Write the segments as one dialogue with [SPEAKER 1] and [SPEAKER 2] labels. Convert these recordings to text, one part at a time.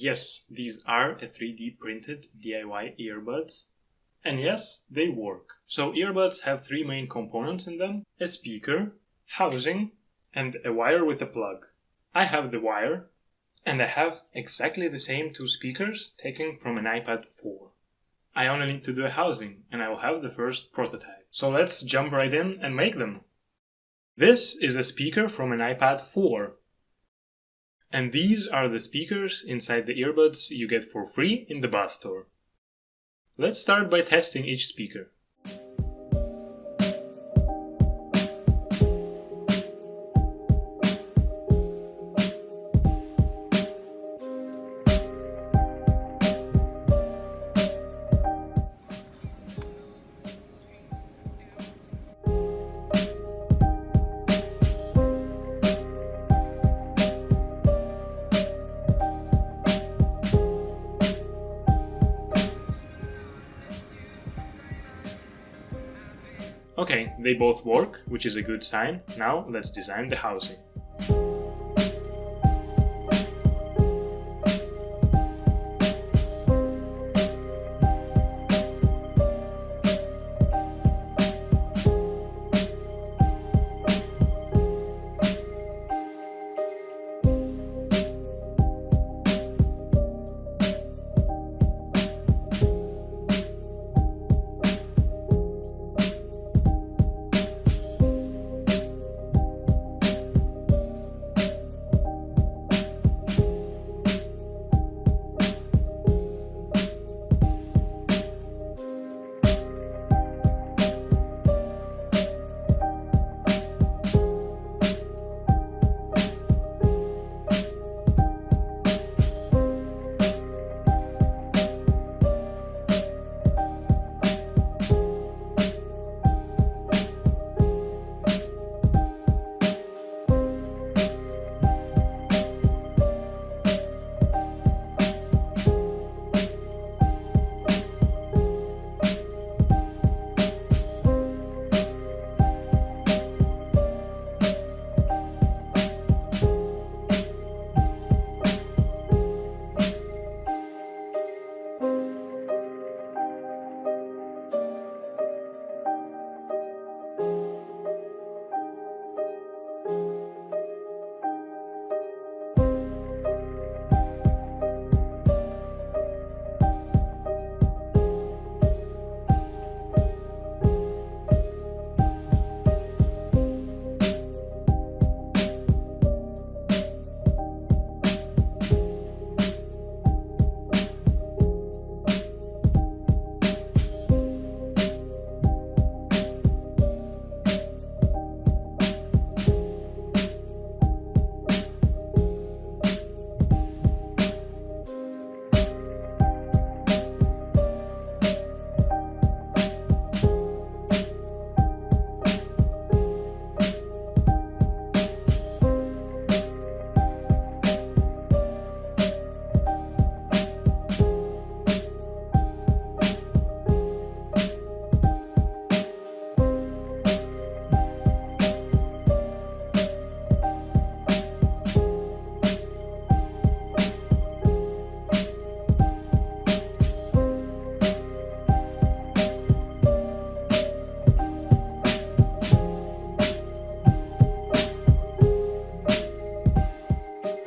[SPEAKER 1] Yes, these are a 3D printed DIY earbuds. And yes, they work. So earbuds have three main components in them: a speaker, housing, and a wire with a plug. I have the wire, and I have exactly the same two speakers taken from an iPad 4. I only need to do a housing, and I will have the first prototype. So let's jump right in and make them. This is a speaker from an iPad 4. And these are the speakers inside the earbuds you get for free in the bus store. Let's start by testing each speaker. Okay, they both work, which is a good sign. Now let's design the housing.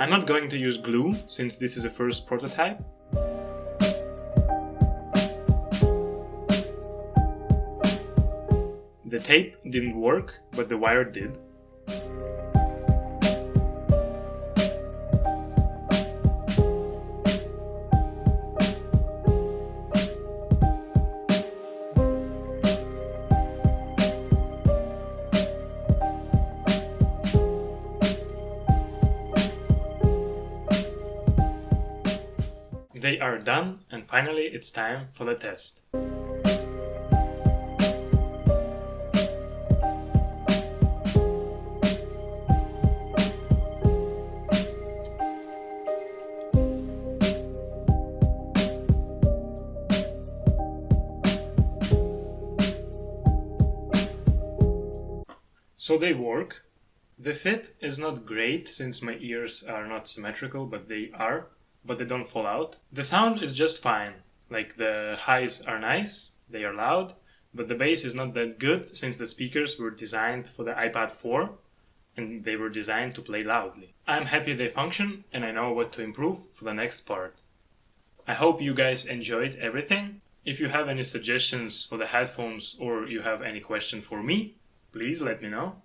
[SPEAKER 1] I'm not going to use glue, since this is a first prototype. The tape didn't work, but the wire did. They are done, and finally it's time for the test. So they work. The fit is not great since my ears are not symmetrical, but they are. but they don't fall out. The sound is just fine. Like the highs are nice, they are loud, but the bass is not that good since the speakers were designed for the iPad 4 and they were designed to play loudly. I'm happy they function and I know what to improve for the next part. I hope you guys enjoyed everything. If you have any suggestions for the headphones or you have any question for me, please let me know.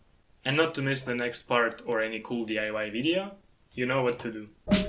[SPEAKER 1] And not to miss the next part or any cool DIY video, you know what to do.